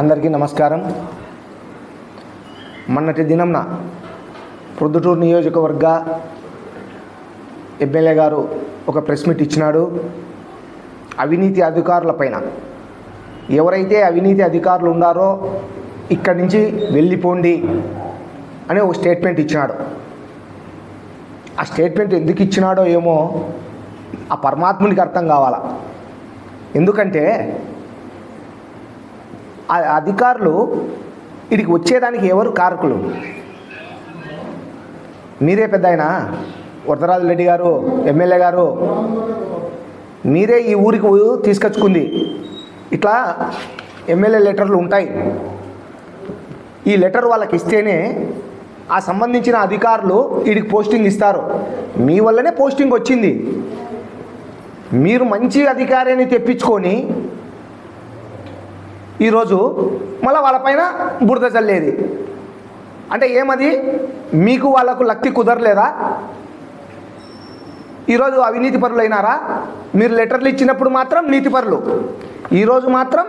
అందరికీ నమస్కారం. మొన్నటి దినంన ప్రొద్దుటూరు నియోజకవర్గ ఎమ్మెల్యే గారు ఒక ప్రెస్ మీట్ ఇచ్చినాడు. అవినీతి అధికారులపైన ఎవరైతే అవినీతి అధికారులు ఉన్నారో ఇక్కడి నుంచి వెళ్ళిపోండి అని ఒక స్టేట్మెంట్ ఇచ్చినాడు. ఆ స్టేట్మెంట్ ఎందుకు ఇచ్చినాడో ఏమో ఆ పరమాత్మునికి అర్థం కావాలా. ఎందుకంటే ఆ అధికారులు వీడికి వచ్చేదానికి ఎవరు కారకులు? మీరే పెద్ద ఆయన వరదరాజు రెడ్డి గారు, ఎమ్మెల్యే గారు, మీరే ఈ ఊరికి తీసుకొచ్చుకుంది. ఇట్లా ఎమ్మెల్యే లెటర్లు ఉంటాయి. ఈ లెటర్ వాళ్ళకి ఇస్తేనే ఆ సంబంధించిన అధికారులు వీడికి పోస్టింగ్ ఇస్తారు. మీ వల్లనే పోస్టింగ్ వచ్చింది. మీరు మంచి అధికారిని తెప్పించుకొని ఈరోజు మళ్ళీ వాళ్ళపైన బురద చల్లేది అంటే ఏమది? మీకు వాళ్ళకు లక్తి కుదరలేదా? ఈరోజు అవినీతి పరులు అయినారా? మీరు లెటర్లు ఇచ్చినప్పుడు మాత్రం నీతి పరులు, ఈరోజు మాత్రం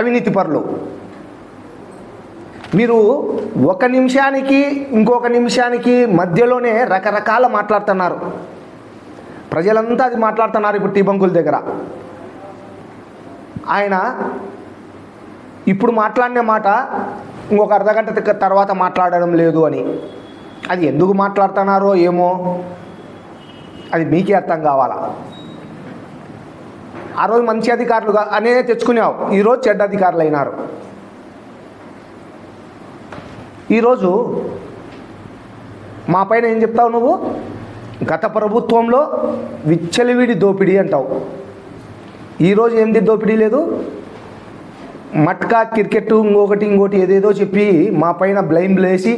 అవినీతి పరులు. మీరు ఒక నిమిషానికి ఇంకొక నిమిషానికి మధ్యలోనే రకరకాల మాట్లాడుతున్నారు. ప్రజలంతా అది మాట్లాడుతున్నారు. ఇప్పుడు టీ బంకుల దగ్గర ఆయన ఇప్పుడు మాట్లాడిన మాట ఇంకొక అర్ధగంట తర్వాత మాట్లాడడం లేదు అని. అది ఎందుకు మాట్లాడుతున్నారో ఏమో, అది మీకే అర్థం కావాలా. ఆ రోజు మంచి అధికారులుగా అనే తెచ్చుకున్నావు, ఈరోజు చెడ్డ అధికారులు అయినారు. ఈరోజు మా పైన ఏం చెప్తావు నువ్వు? గత ప్రభుత్వంలో విచ్చలవిడి దోపిడీ అంటావు. ఈరోజు ఏంది దోపిడీ లేదు? మట్కా క్రికెట్ ఇంకోటి ఏదేదో చెప్పి మా పైన బ్లైమ్ వేసి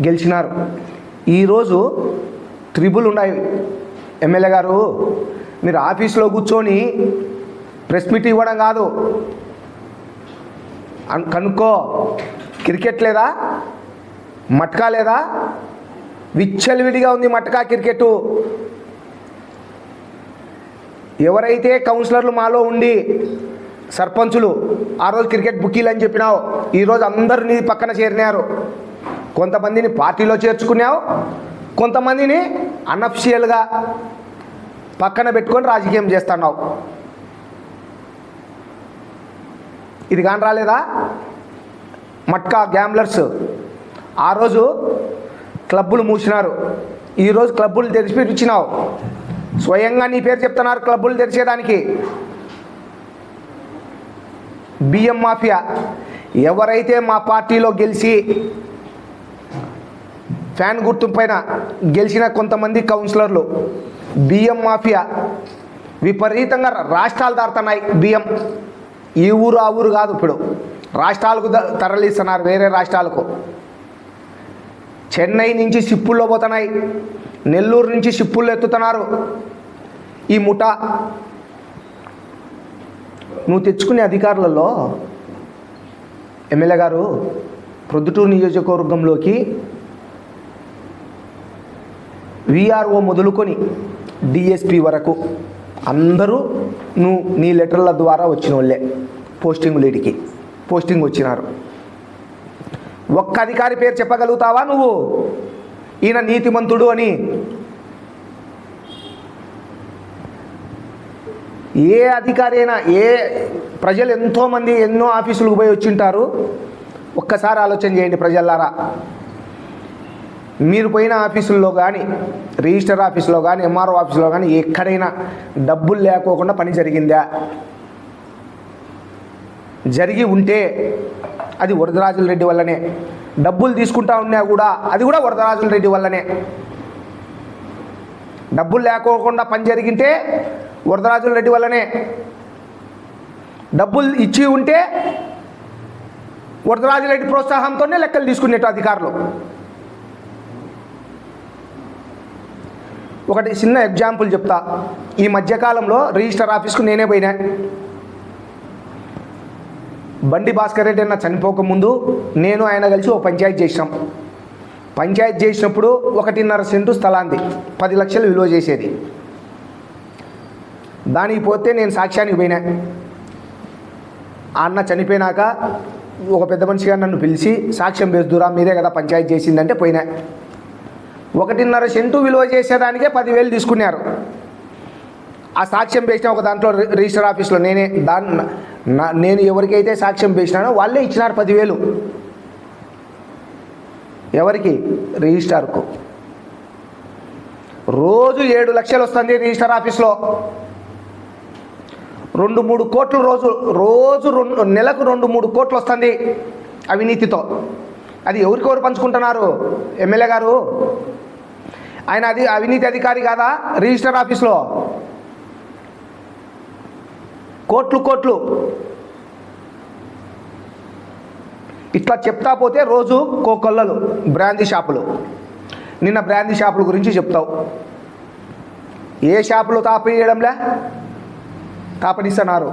గెలిచినారు. ఈరోజు త్రిబుల్ ఉన్నాయి. ఎమ్మెల్యే గారు, మీరు ఆఫీస్లో కూర్చొని ప్రెస్ మీట్ ఇవ్వడం కాదు, కనుక్కో. క్రికెట్ లేదా? మట్కా లేదా? విచ్చలవిడిగా ఉంది మట్కా క్రికెట్. ఎవరైతే కౌన్సిలర్లు మాలో ఉండి సర్పంచులు ఆ రోజు క్రికెట్ బుకీలు అని చెప్పినావు, ఈరోజు అందరినీ పక్కన చేరినారు. కొంతమందిని పార్టీలో చేర్చుకున్నావు, కొంతమందిని అన్అఫిషియల్గా పక్కన పెట్టుకొని రాజకీయం చేస్తున్నావు. ఇది కాని రాలేదా? మట్కా గ్యాంబ్లర్స్ ఆ రోజు క్లబ్బులు మూసినారు, ఈరోజు క్లబ్బులు తెరిచి ఇచ్చినావు. స్వయంగా నీ పేరు చెప్తున్నారు క్లబ్బులు తెరిచేదానికి. బియ్యం మాఫియా, ఎవరైతే మా పార్టీలో గెలిచి ఫ్యాన్ గుర్తు పైన గెలిచిన కొంతమంది కౌన్సిలర్లు బియ్యం మాఫియా విపరీతంగా రాష్ట్రాలు దాడుతున్నాయి. బియ్యం ఈ ఊరు ఆ ఊరు కాదు, ఇప్పుడు రాష్ట్రాలకు తరలిస్తున్నారు, వేరే రాష్ట్రాలకు. చెన్నై నుంచి షిప్పుల్లో పోతున్నాయి, నెల్లూరు నుంచి షిప్పుల్లో ఎత్తుతున్నారు ఈ ముఠా. నువ్వు తెచ్చుకునే అధికారులలో ఎమ్మెల్యే గారు, ప్రొద్దుటూరు నియోజకవర్గంలోకి విఆర్ఓ మొదలుకొని డిఎస్పి వరకు అందరూ నువ్వు నీ లెటర్ల ద్వారా వచ్చిన వాళ్ళే. పోస్టింగ్ వచ్చినారు. ఒక్క అధికారి పేరు చెప్పగలుగుతావా నువ్వు ఈయన నీతిమంతుడు అని? ఏ అధికారి అయినా, ఏ ప్రజలు ఎంతోమంది ఎన్నో ఆఫీసులకు పోయి వచ్చింటారు. ఒక్కసారి ఆలోచన చేయండి ప్రజలారా. మీరు పోయిన ఆఫీసుల్లో కానీ, రిజిస్టర్ ఆఫీసులో కానీ, ఎంఆర్ఓ ఆఫీసులో కానీ ఎక్కడైనా డబ్బులు లేకోకుండా పని జరిగిందా? జరిగి ఉంటే అది వరదరాజుల రెడ్డి వల్లనే. డబ్బులు తీసుకుంటా ఉన్నా కూడా అది కూడా వరదరాజుల రెడ్డి వల్లనే. డబ్బులు లేకోకుండా పని జరిగింటే వరదరాజుల రెడ్డి వల్లనే. డబ్బులు ఇచ్చి ఉంటే వరదరాజుల రెడ్డి ప్రోత్సాహంతోనే లెక్కలు తీసుకునేట్టు అధికారులు. ఒకటి చిన్న ఎగ్జాంపుల్ చెప్తా. ఈ మధ్యకాలంలో రిజిస్టర్ ఆఫీస్కు నేనే పోయినా. బండి భాస్కర్ రెడ్డి అన్న చనిపోకముందు నేను ఆయన కలిసి ఓ పంచాయతీ చేసినాం. పంచాయతీ చేసినప్పుడు 1.5 సెంటు స్థలాంది 10 లక్షలు విలువ చేసేది. దానికి పోతే నేను సాక్ష్యానికి పోయినా. ఆ అన్న చనిపోయినాక ఒక పెద్ద మనిషిగా నన్ను పిలిచి సాక్ష్యం వేస్తురా మీరే కదా పంచాయతీ చేసిందంటే పోయినా. 1.5 సెంటు విలువ చేసేదానికే 10,000 తీసుకున్నారు. ఆ సాక్ష్యం వేసిన ఒక దాంట్లో రిజిస్టర్ ఆఫీస్లో నేను ఎవరికైతే సాక్ష్యం వేసినానో వాళ్ళే ఇచ్చినారు 10,000. ఎవరికి? రిజిస్టార్కు. రోజు 7 లక్షలు వస్తుంది రిజిస్టర్ ఆఫీస్లో. 2-3 కోట్లు రోజు నెలకు 2-3 కోట్లు వస్తుంది అవినీతితో. అది ఎవరికెవరు పంచుకుంటున్నారు? ఎమ్మెల్యే గారు ఆయన అవినీతి అధికారి కాదా? రిజిస్టర్ ఆఫీస్లో కోట్లు. ఇట్లా చెప్తా పోతే రోజు కోకొల్లలు బ్రాందీ షాపులు. నిన్న బ్రాందీ షాపుల గురించి చెప్తావు. ఏ షాపులో తాపేయడంలే? తాపనిస్తున్నారు.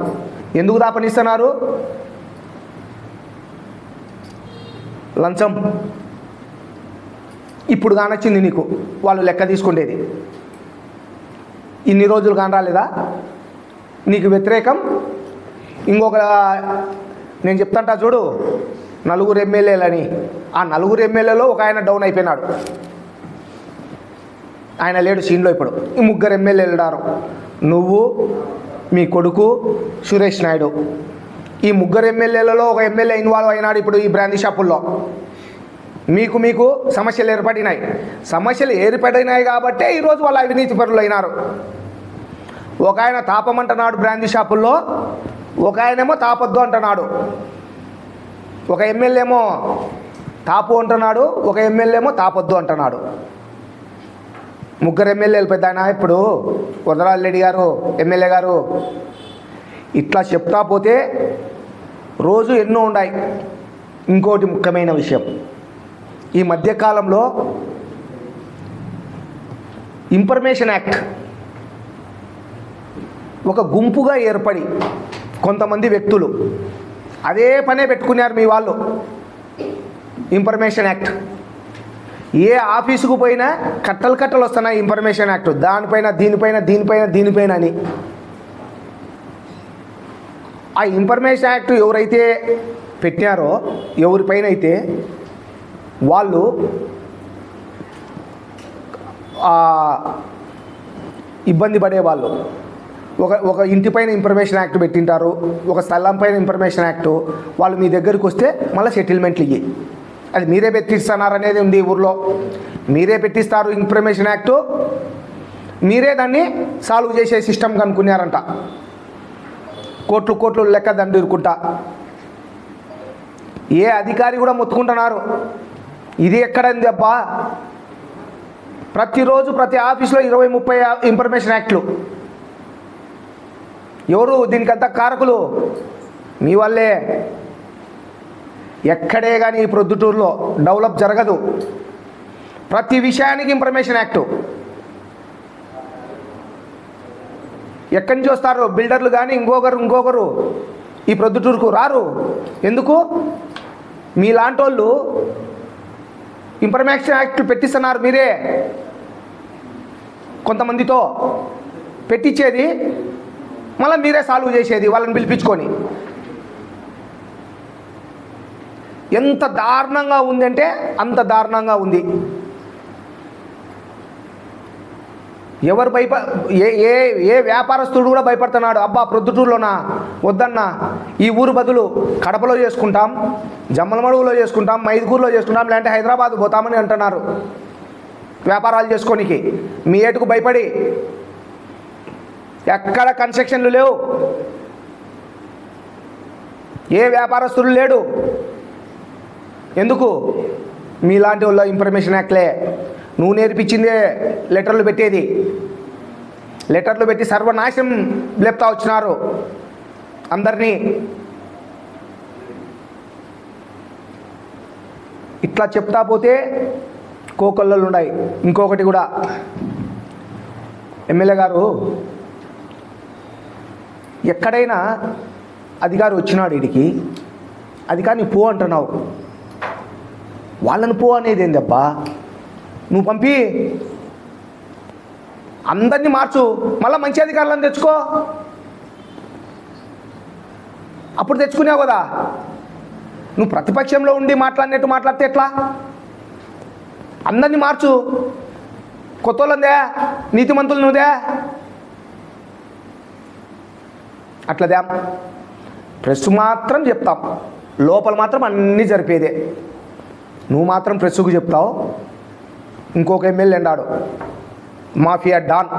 ఎందుకు తాపనిస్తున్నారు? లంచం. ఇప్పుడు కానొచ్చింది నీకు వాళ్ళు లెక్క తీసుకునేది. ఇన్ని రోజులు కాని రాలేదా? నీకు వ్యతిరేకం ఇంకొక నేను చెప్తాంటా చూడు, 4 ఎమ్మెల్యేలని. ఆ 4 ఎమ్మెల్యేలో ఒక ఆయన డౌన్ అయిపోయినాడు. ఆయన లేడు సీన్లో. ఇప్పుడు ఈ 3 ఎమ్మెల్యేలు ఉన్నారు. నువ్వు, మీ కొడుకు సురేష్ నాయుడు. ఈ 3 ఎమ్మెల్యేలలో ఒక ఎమ్మెల్యే ఇన్వాల్వ్ అయినాడు ఇప్పుడు ఈ బ్రాందీ షాపుల్లో. మీకు సమస్యలు ఏర్పడినాయి కాబట్టే ఈరోజు వాళ్ళు అవినీతి పరులు అయినారు. ఒక ఆయన తాపమంటున్నాడు బ్రాందీ షాపుల్లో, ఒక ఆయనేమో తాపొద్దు అంటున్నాడు. ఒక ఎమ్మెల్యే ఏమో తాపు అంటున్నాడు, ఒక ఎమ్మెల్యే ఏమో తాపొద్దు అంటున్నాడు. 3 ఎమ్మెల్యేలు పెద్ద ఆయన ఇప్పుడు వరదరాజరెడ్డి గారు ఎమ్మెల్యే గారు. ఇట్లా చెప్తా పోతే రోజు ఎన్నో ఉన్నాయి. ఇంకోటి ముఖ్యమైన విషయం, ఈ మధ్యకాలంలో ఇన్ఫర్మేషన్ యాక్ట్ ఒక గుంపుగా ఏర్పడి కొంతమంది వ్యక్తులు అదే పనే పెట్టుకున్నారు మీ వాళ్ళు. ఇన్ఫర్మేషన్ యాక్ట్ ఏ ఆఫీసుకు పోయినా కట్టలు వస్తున్నాయి. ఇన్ఫర్మేషన్ యాక్ట్ దీనిపైన అని. ఆ ఇన్ఫర్మేషన్ యాక్ట్ ఎవరైతే పెట్టారో, ఎవరిపైన అయితే వాళ్ళు ఇబ్బంది పడేవాళ్ళు. ఒక ఇంటిపైన ఇన్ఫర్మేషన్ యాక్ట్ పెట్టింటారు, ఒక స్థలం పైన ఇన్ఫర్మేషన్ యాక్ట్. వాళ్ళు మీ దగ్గరికి వస్తే మళ్ళీ సెటిల్మెంట్లు ఇవి. అది మీరే పెట్టిస్తున్నారు అనేది ఉంది ఊర్లో. మీరే పెట్టిస్తారు ఇన్ఫర్మేషన్ యాక్టు, మీరే దాన్ని సాల్వ్ చేసే సిస్టమ్ కనుక్కున్నారంట. కోట్లు లెక్క దండుకుంటా ఏ అధికారి కూడా మొత్తుకుంటున్నారు. ఇది ఎక్కడంది అబ్బా? ప్రతిరోజు ప్రతి ఆఫీస్లో 20-30 ఇన్ఫర్మేషన్ యాక్ట్లు. ఎవరు దీనికంతా కారకులు? మీ వల్లే. ఎక్కడే కానీ ఈ ప్రొద్దుటూరులో డెవలప్ జరగదు. ప్రతి విషయానికి ఇన్ఫర్మేషన్ యాక్టు. ఎక్కడి నుంచి వస్తారు బిల్డర్లు కానీ ఇంకొకరు ఈ ప్రొద్దుటూరుకు రారు. ఎందుకు? మీలాంటి వాళ్ళు ఇన్ఫర్మేషన్ యాక్ట్ పెట్టిస్తున్నారు. మీరే కొంతమందితో పెట్టించేది, మళ్ళీ మీరే సాల్వ్ చేసేది వాళ్ళని పిలిపించుకొని. ఎంత దారుణంగా ఉంది అంటే అంత దారుణంగా ఉంది. ఎవరు ఏ వ్యాపారస్తుడు కూడా భయపడుతున్నాడు. అబ్బా ప్రొద్దుటూరులోనా వద్దన్నా, ఈ ఊరు బదులు కడపలో చేసుకుంటాం, జమ్మలమడుగులో చేసుకుంటాం, మైదుకూరులో చేసుకుంటాం, లేదంటే హైదరాబాద్ పోతామని అంటున్నారు వ్యాపారాలు చేసుకోనికి. మీ ఏటుకు భయపడి ఎక్కడ కన్స్ట్రక్షన్లు లేవు, ఏ వ్యాపారస్తులు లేడు. ఎందుకు? మీలాంటి వాళ్ళ ఇన్ఫర్మేషన్ యాక్ట్లే. నువ్వు నేర్పించిందే లెటర్లు పెట్టేది. లెటర్లు పెట్టి సర్వనాశనం లేపుతా వచ్చినారు అందరినీ. ఇట్లా చెప్తా పోతే కోకొల్లలు ఉన్నాయి. ఇంకొకటి కూడా, ఎమ్మెల్యే గారు ఎక్కడైనా అధికారి వచ్చినాడు వీడికి, అధికారిని పో అంటున్నావు. వాళ్ళని పో అనేది ఏందబ్బా? నువ్వు పంపి అందరినీ మార్చు, మళ్ళీ మంచి అధికారులను తెచ్చుకో. అప్పుడు తెచ్చుకున్నావు కదా. నువ్వు ప్రతిపక్షంలో ఉండి మాట్లాడినట్టు మాట్లాడితే ఎట్లా? అందరినీ మార్చు. కొత్త వాళ్ళందే, నీతిమంతులు నువ్వుదే, అట్లదే. ప్రెస్ మాత్రం చెప్తాం, లోపల మాత్రం అన్నీ జరిపేదే. నువ్వు మాత్రం ప్రెస్సుకు చెప్తావు. ఇంకొక ఎమ్మెల్యే అన్నాడు, మాఫియా డాన్,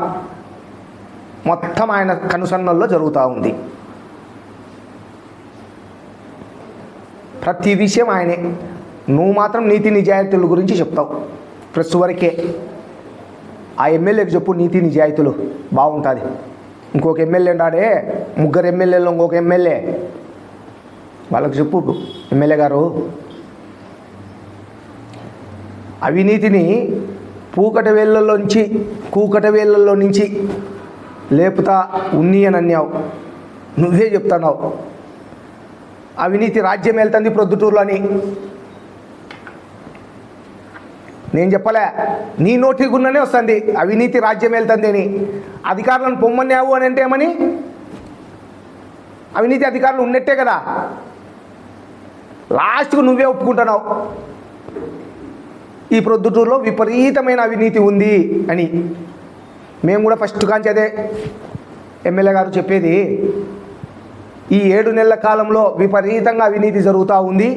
మొత్తం ఆయన కనుసన్నల్లో జరుగుతూ ఉంది. ప్రతి విషయం ఆయనే. నువ్వు మాత్రం నీతి నిజాయితీల గురించి చెప్తావు ప్రెస్ వరకే. ఆ ఎమ్మెల్యేకి చెప్పు నీతి నిజాయితీలు, బాగుంటుంది. ఇంకొక ఎమ్మెల్యే అన్నాడే, ముగ్గురు ఎమ్మెల్యేలు ఇంకొక ఎమ్మెల్యే, వాళ్ళకి చెప్పు, ఎమ్మెల్యే గారు అవినీతిని కూకట వేళ్ళల్లో నుంచి లేపుతా ఉన్ని అని అన్నావు. నువ్వే చెప్తున్నావు అవినీతి రాజ్యం వెళ్తుంది ప్రొద్దుటూరులో అని. నేను చెప్పలే, నీ నోటి గున్ననే వస్తుంది అవినీతి రాజ్యం వెళ్తుంది అని. అధికారులను పొమ్మన్నావు అని అంటే ఏమని? అవినీతి అధికారులు ఉన్నట్టే కదా. లాస్ట్కు నువ్వే ఒప్పుకుంటున్నావు ఈ ప్రొద్దుటూరులో విపరీతమైన అవినీతి ఉంది అని. మేము కూడా ఫస్ట్ కాంచి అదే ఎమ్మెల్యే గారు చెప్పేది. ఈ 7 నెలల కాలంలో విపరీతంగా అవినీతి జరుగుతూ ఉంది.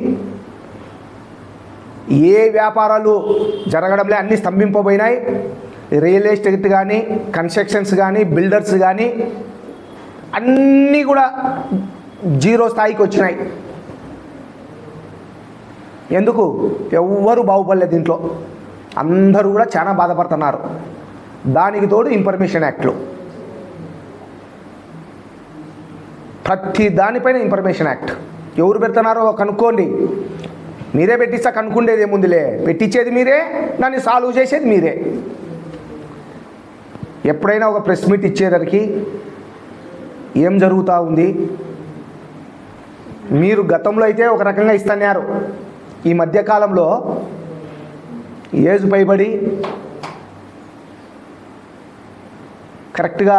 ఏ వ్యాపారాలు జరగడంలే, అన్నీ స్తంభింపబోయినాయి. రియల్ ఎస్టేట్ కానీ, కన్స్ట్రక్షన్స్ కానీ, బిల్డర్స్ కానీ అన్నీ కూడా జీరో స్థాయికి వచ్చినాయి. ఎందుకు? ఎవ్వరు బాగుపడలేదు దీంట్లో. అందరూ కూడా చాలా బాధపడుతున్నారు. దానికి తోడు ఇన్ఫర్మేషన్ యాక్ట్లు, ప్రతి దానిపైన ఇన్ఫర్మేషన్ యాక్ట్. ఎవరు పెడుతున్నారో కనుక్కోండి. మీరే పెట్టిస్తా, కనుక్కుండేది ఏముందిలే, పెట్టించేది మీరే, దాన్ని సాల్వ్ చేసేది మీరే. ఎప్పుడైనా ఒక ప్రెస్ మీట్ ఇచ్చేసరికి ఏం జరుగుతూ ఉంది? మీరు గతంలో అయితే ఒక రకంగా ఇస్తున్నారు, ఈ మధ్యకాలంలో ఏజ్ పైబడి కరెక్ట్గా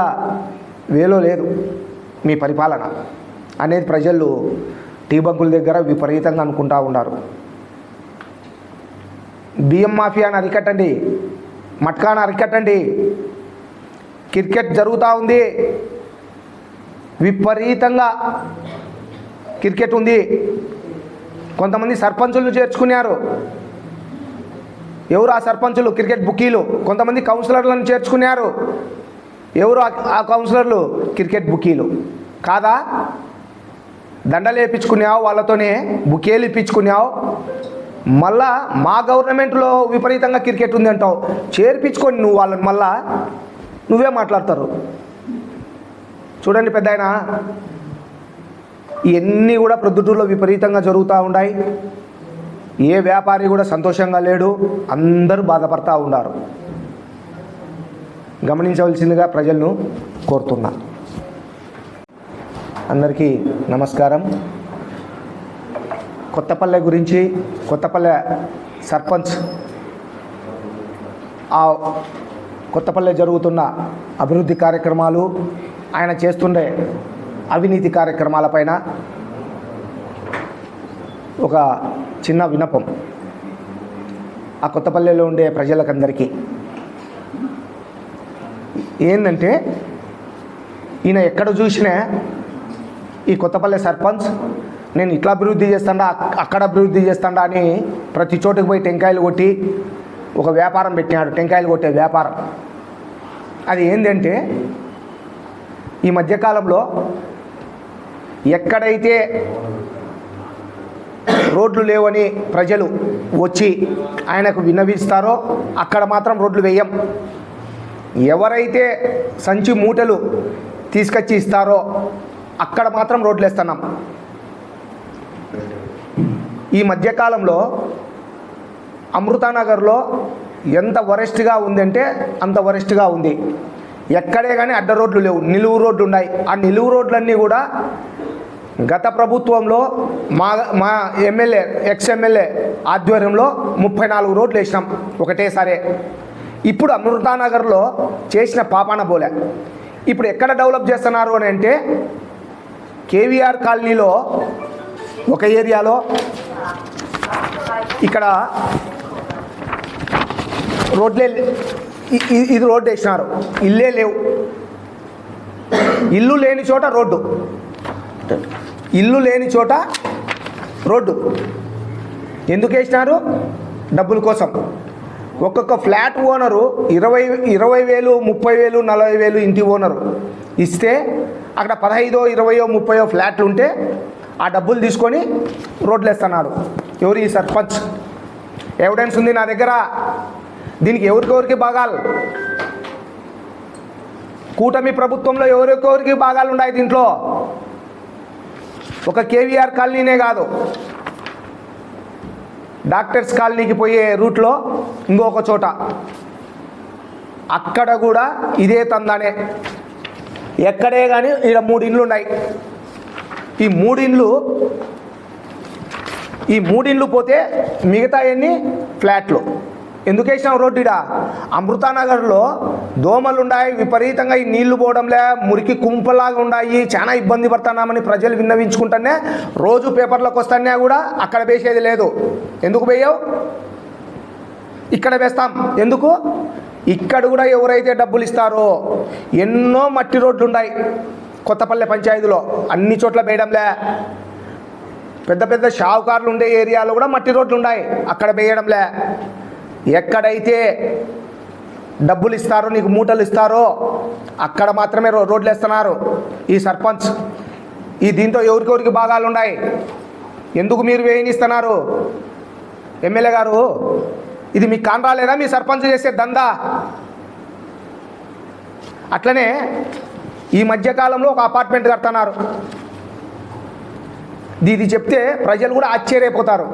వేలో లేదు మీ పరిపాలన అనేది ప్రజలు టీ బంకుల దగ్గర విపరీతంగా అనుకుంటూ ఉన్నారు. బియ్యం మాఫియాను అరికట్టండి, మట్కాను అరికట్టండి. క్రికెట్ జరుగుతూ ఉంది, విపరీతంగా క్రికెట్ ఉంది. కొంతమంది సర్పంచులను చేర్చుకున్నారు. ఎవరు ఆ సర్పంచులు? క్రికెట్ బుకీలు. కొంతమంది కౌన్సిలర్లను చేర్చుకున్నారు. ఎవరు ఆ కౌన్సిలర్లు? క్రికెట్ బుకీలు కాదా? దండలు వేయించుకున్నావు, వాళ్ళతోనే బుకేలు ఇప్పించుకున్నావు. మళ్ళా మా గవర్నమెంట్లో విపరీతంగా క్రికెట్ ఉంది అంటావు. చేర్పించుకొని నువ్వు వాళ్ళని మళ్ళా నువ్వే మాట్లాడతారు. చూడండి పెద్ద ఆయన, ఇవన్నీ కూడా ప్రొద్దుటూరులో విపరీతంగా జరుగుతూ ఉన్నాయి. ఏ వ్యాపారి కూడా సంతోషంగా లేడు, అందరూ బాధపడతా ఉన్నారు. గమనించవలసిందిగా ప్రజలను కోరుతున్నా. అందరికీ నమస్కారం. కొత్తపల్లె గురించి, కొత్తపల్లె సర్పంచ్, ఆ కొత్తపల్లె జరుగుతున్న అభివృద్ధి కార్యక్రమాలు, ఆయన చేస్తుండే అవినీతి కార్యక్రమాలపైన ఒక చిన్న విన్నపం ఆ కొత్తపల్లెలో ఉండే ప్రజలకందరికీ. ఏంటంటే, ఈయన ఎక్కడ చూసినా ఈ కొత్తపల్లె సర్పంచ్ నేను ఇట్లా అభివృద్ధి చేస్తాడా, అక్కడ అభివృద్ధి చేస్తాడా అని ప్రతి చోటుకు పోయి టెంకాయలు కొట్టి ఒక వ్యాపారం పెట్టినాడు, టెంకాయలు కొట్టే వ్యాపారం. అది ఏంటంటే, ఈ మధ్యకాలంలో ఎక్కడైతే రోడ్లు లేవని ప్రజలు వచ్చి ఆయనకు విన్నవిస్తారో అక్కడ మాత్రం రోడ్లు వేయం. ఎవరైతే సంచి మూటలు తీసుకొచ్చి ఇస్తారో అక్కడ మాత్రం రోడ్లు వేస్తున్నాం. ఈ మధ్యకాలంలో అమృతానగర్లో ఎంత వరెస్ట్గా ఉందంటే అంత వరెస్ట్గా ఉంది. ఎక్కడే కానీ అడ్డ రోడ్లు లేవు, నిలువు రోడ్లు ఉన్నాయి. ఆ నిలువు రోడ్లన్నీ కూడా గత ప్రభుత్వంలో మా ఎమ్మెల్యే, ఎక్స్ ఎమ్మెల్యే ఆధ్వర్యంలో 34 రోడ్లు వేసినాం ఒకటేసారి. ఇప్పుడు అమృతానగర్లో చేసిన పాపాన బోలే. ఇప్పుడు ఎక్కడ డెవలప్ చేస్తున్నారు అని అంటే కేవీఆర్ కాలనీలో ఒక ఏరియాలో ఇక్కడ రోడ్లే ఇది రోడ్డు వేసినారు, ఇల్లే లేవు. ఇల్లు లేని చోట రోడ్డు, ఇల్లు లేని చోట రోడ్డు ఎందుకు వేసినారు? డబ్బుల కోసం. ఒక్కొక్క ఫ్లాట్ ఓనరు 20,000, 30,000, 40,000 ఇంటి ఓనరు ఇస్తే అక్కడ 15, 20, 30 ఫ్లాట్లు ఉంటే ఆ డబ్బులు తీసుకొని రోడ్లు వేస్తున్నాడు. ఎవరు? ఈ సర్పంచ్. ఎవిడెన్స్ ఉంది నా దగ్గర. దీనికి ఎవరికెవరికి భాగాలు? కూటమి ప్రభుత్వంలో ఎవరికెవరికి భాగాలు ఉన్నాయి దీంట్లో? ఒక కేవీఆర్ కాలనీనే కాదు, డాక్టర్స్ కాలనీకి పోయే రూట్లో ఇంకొక చోట అక్కడ కూడా ఇదే తందానే. ఎక్కడే కానీ ఇక్కడ 3 ఇండ్లు ఉన్నాయి. ఈ మూడు ఇండ్లు పోతే మిగతా ఎన్ని ఫ్లాట్లు. ఎందుకు వేసినాం రోడ్డు? ఇడ అమృతానగర్లో దోమలు ఉన్నాయి విపరీతంగా, ఈ నీళ్లు పోవడంలే, మురికి కుంపలాగా ఉన్నాయి, చాలా ఇబ్బంది పడుతున్నామని ప్రజలు విన్నవించుకుంటానే రోజు పేపర్లోకి వస్తానే కూడా అక్కడ వేసేది లేదు. ఎందుకు వేయవు? ఇక్కడ వేస్తాం. ఎందుకు? ఇక్కడ కూడా ఎవరైతే డబ్బులు ఇస్తారో, ఎన్నో మట్టి రోడ్లు ఉన్నాయి కొత్తపల్లె పంచాయతీలో, అన్ని చోట్ల వేయడంలే. పెద్ద పెద్ద షావుకారులు ఉండే ఏరియాలో కూడా మట్టి రోడ్లు ఉన్నాయి, అక్కడ వేయడంలే. ఎక్కడైతే డబ్బులు ఇస్తారో, నీకు మూటలు ఇస్తారో అక్కడ మాత్రమే రోడ్లు వేస్తున్నారు ఈ సర్పంచ్. దీంతో ఎవరికెవరికి భాగాలు ఉన్నాయి? ఎందుకు మీరు వేయనిస్తున్నారు? ఎమ్మెల్యే గారు, ఇది మీకు కాన్ రాలేదా? మీ సర్పంచ్ చేసే దందా. అట్లనే ఈ మధ్యకాలంలో ఒక అపార్ట్మెంట్ కడుతున్నారు. ఇది చెప్తే ప్రజలు కూడా ఆశ్చర్యపోతారు.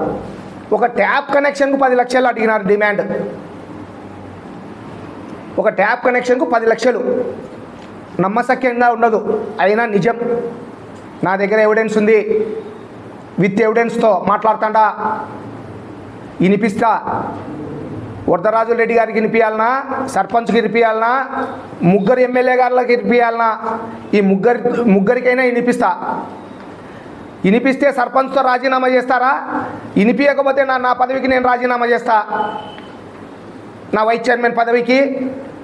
ఒక ట్యాప్ కనెక్షన్కు 10 లక్షలు అడిగినారు డిమాండ్. ఒక ట్యాప్ కనెక్షన్కు 10 లక్షలు. నమ్మశక్యంగా ఉండదు, అయినా నిజం. నా దగ్గర ఎవిడెన్స్ ఉంది, విత్ ఎవిడెన్స్తో మాట్లాడుతాడా. వినిపిస్తా. వరదరాజు రెడ్డి గారికి వినిపించాలనా, సర్పంచ్కి వినిపించాలనా, ముగ్గురు ఎమ్మెల్యే గారులకు వినిపించాలనా, ఈ ముగ్గురికైనా వినిపిస్తా. వినిపిస్తే సర్పంచ్తో రాజీనామా చేస్తారా? వినిపించకపోతే నా పదవికి నేను రాజీనామా చేస్తా. నా వైస్ చైర్మన్ పదవికి,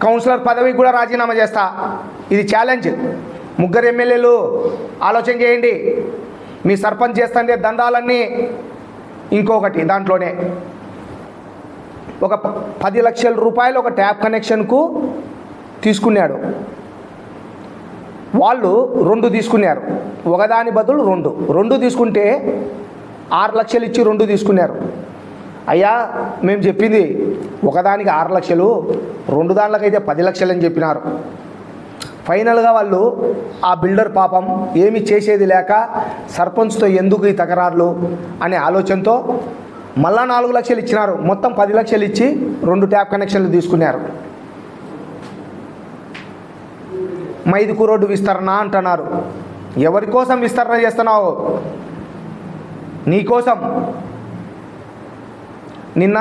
కౌన్సిలర్ పదవికి కూడా రాజీనామా చేస్తా. ఇది ఛాలెంజ్. ముగ్గురు ఎమ్మెల్యేలు ఆలోచన చేయండి. మీ సర్పంచ్ చేస్తుండే దందాలన్నీ. ఇంకొకటి దాంట్లోనే ఒక 10 లక్షల రూపాయలు ఒక ట్యాప్ కనెక్షన్కు తీసుకున్నాడు. వాళ్ళు 2 తీసుకున్నారు, ఒకదాని బదులు 2 తీసుకుంటే 6 లక్షలు ఇచ్చి 2 తీసుకున్నారు. అయ్యా, మేము చెప్పింది ఒకదానికి 6 లక్షలు, 2 దాంట్లకైతే 10 లక్షలు అని చెప్పినారు. ఫైనల్గా వాళ్ళు ఆ బిల్డర్ పాపం ఏమి చేసేది లేక సర్పంచ్తో ఎందుకు ఈ తకరారులు అనే ఆలోచనతో మళ్ళా 4 లక్షలు ఇచ్చినారు. మొత్తం 10 లక్షలు ఇచ్చి 2 ట్యాప్ కనెక్షన్లు తీసుకున్నారు. మైదుకు రోడ్డు విస్తరణ అంటున్నారు. ఎవరి కోసం విస్తరణ చేస్తున్నావు? నీకోసం. నిన్న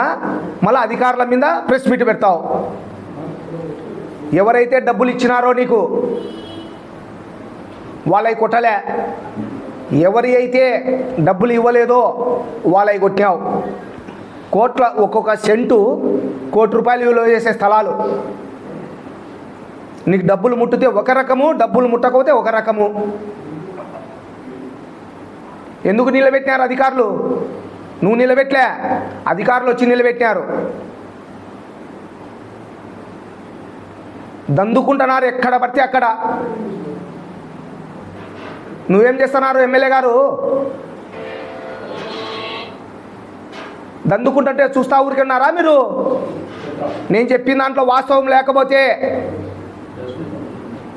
మళ్ళీ అధికారుల మీద ప్రెస్ మీట్ పెడతావు. ఎవరైతే డబ్బులు ఇచ్చినారో నీకు వాళ్ళవి కొట్టలే, ఎవరి అయితే డబ్బులు ఇవ్వలేదో వాళ్ళవి కొట్టావు. ఒక్కొక్క సెంటు ₹1,00,00,000 విలువ చేసే స్థలాలు. నీకు డబ్బులు ముట్టితే ఒక రకము, డబ్బులు ముట్టకపోతే ఒక రకము. ఎందుకు నిలబెట్టినారు అధికారులు? నువ్వు నిలబెట్టలే, అధికారులు వచ్చి నిలబెట్టినారు. దందుకుంటున్నారు ఎక్కడ పడితే అక్కడ. నువ్వేం చేస్తున్నారు ఎమ్మెల్యే గారు? దందుకుంటుంటే చూస్తా ఊరికన్నారా మీరు? నేను చెప్పిన దాంట్లో వాస్తవం లేకపోతే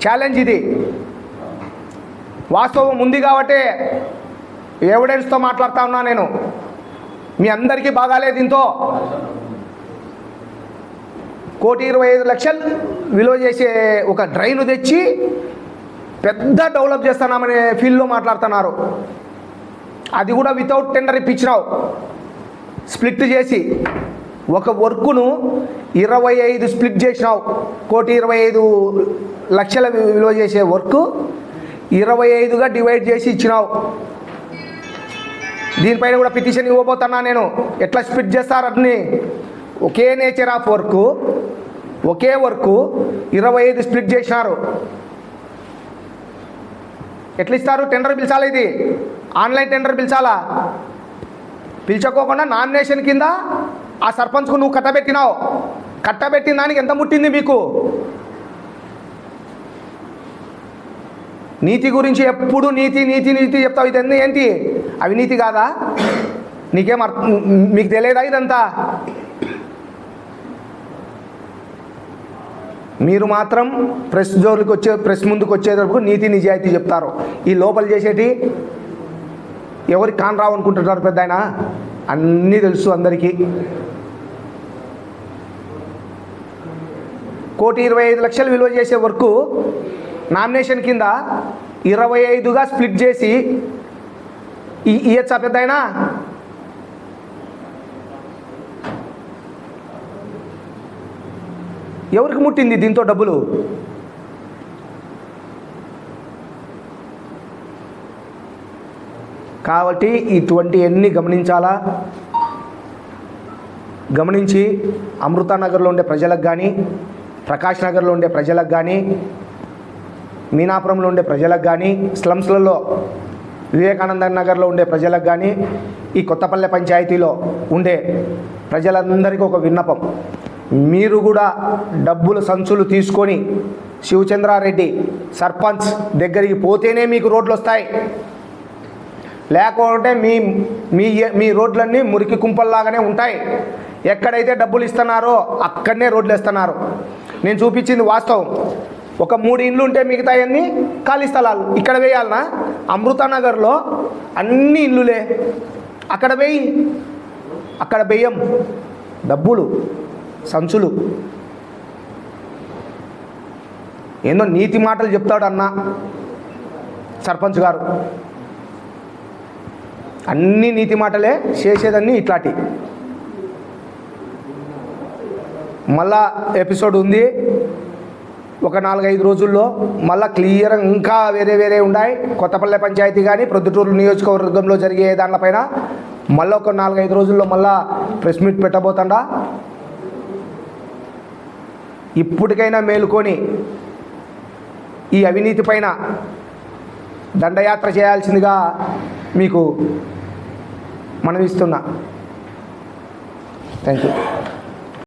ఛాలెంజ్ ఇది. వాస్తవం ఉంది కాబట్టి ఎవిడెన్స్తో మాట్లాడుతూ ఉన్నా నేను. మీ అందరికీ బాగాలేదు. దీంతో 1,25,00,000 విలువ చేసే ఒక డ్రైన్ తెచ్చి పెద్ద డెవలప్ చేస్తున్నామనే ఫీల్డ్లో మాట్లాడుతున్నారు. అది కూడా వితౌట్ టెండర్ ఇప్పించినావు, స్ప్లిట్ చేసి. ఒక వర్కును 25 స్ప్లిట్ చేసినావు. 1,25,00,000 విలువ చేసే వర్క్ 25గా డివైడ్ చేసి ఇచ్చినావు. దీనిపైన కూడా పిటిషన్ ఇవ్వబోతున్నా నేను. ఎట్లా స్ప్లిట్ చేస్తారు అన్ని? ఒకే నేచర్ ఆఫ్ వర్క్, ఒకే వర్క్ 25 స్ప్లిట్ చేసినారు. ఎట్లా ఇస్తారు? టెండర్ పిలిచాలా? ఇది ఆన్లైన్ టెండర్ పిలిచాలా? పిలిచకోకుండా నామినేషన్ కింద ఆ సర్పంచ్కు నువ్వు కట్టబెట్టినావు. కట్టబెట్టిన దానికి ఎంత ముట్టింది మీకు? నీతి గురించి ఎప్పుడు నీతి నీతి నీతి చెప్తావు. ఇదన్నీ ఏంటి? అవినీతి కాదా? నీకేం మీకు తెలియదా ఇదంతా? మీరు మాత్రం ప్రెస్ జోలికి ప్రెస్ ముందుకు వచ్చేటప్పుడు నీతి నిజాయితీ చెప్తారు. ఈ లోపల చేసేటి ఎవరికి కాన్ రావు అనుకుంటున్నారు పెద్ద ఆయన? అన్నీ తెలుసు అందరికీ. 1,25,00,000 విలువ చేసే వర్క్ నామినేషన్ కింద 25గా స్ప్లిట్ చేసి ఇయ్యచ్చా పెద్ద ఆయన? ఎవరికి ముట్టింది దీంతో డబ్బులు? కాబట్టి ఇటువంటి ఎన్ని గమనించాలా. గమనించి అమృతానగర్లో ఉండే ప్రజలకు కానీ, ప్రకాష్ నగర్లో ఉండే ప్రజలకు కానీ, మీనాపురంలో ఉండే ప్రజలకు కానీ, స్లమ్స్లలో వివేకానంద నగర్లో ఉండే ప్రజలకు కానీ, ఈ కొత్తపల్లె పంచాయతీలో ఉండే ప్రజలందరికీ ఒక విన్నపం. మీరు కూడా డబ్బులు సంచులు తీసుకొని శివచంద్రారెడ్డి సర్పంచ్ దగ్గరికి పోతేనే మీకు రోడ్లు వస్తాయి. లేకుంటే మీ మీ మీ రోడ్లన్నీ మురికి కుంపల్లాగానే ఉంటాయి. ఎక్కడైతే డబ్బులు ఇస్తున్నారో అక్కడనే రోడ్లు వేస్తున్నారు. నేను చూపించింది వాస్తవం. ఒక 3 ఇండ్లు ఉంటే మిగతా అన్నీ ఖాళీ స్థలాలు. ఇక్కడ వేయాలనా? అమృతానగర్లో అన్ని ఇల్లులే. అక్కడ వేయి. అక్కడ వేయం. డబ్బులు సంచులు. ఏందో నీతి మాటలు చెప్తాడు అన్న సర్పంచ్ గారు. అన్నీ నీతి మాటలే, చేసేదన్నీ ఇట్లాంటి. మళ్ళా ఎపిసోడ్ ఉంది ఒక 4-5 రోజుల్లో. మళ్ళీ క్లియర్గా ఇంకా వేరే వేరే ఉన్నాయి. కొత్తపల్లె పంచాయతీ కానీ ప్రొద్దుటూరు నియోజకవర్గంలో జరిగే దానిపైన మళ్ళీ ఒక 4-5 రోజుల్లో మళ్ళా ప్రెస్ మీట్ పెట్టబోతుండా. ఇప్పటికైనా మేలుకొని ఈ అవినీతి పైన దండయాత్ర చేయాల్సిందిగా మీకు మనవిస్తున్నా. Thank you.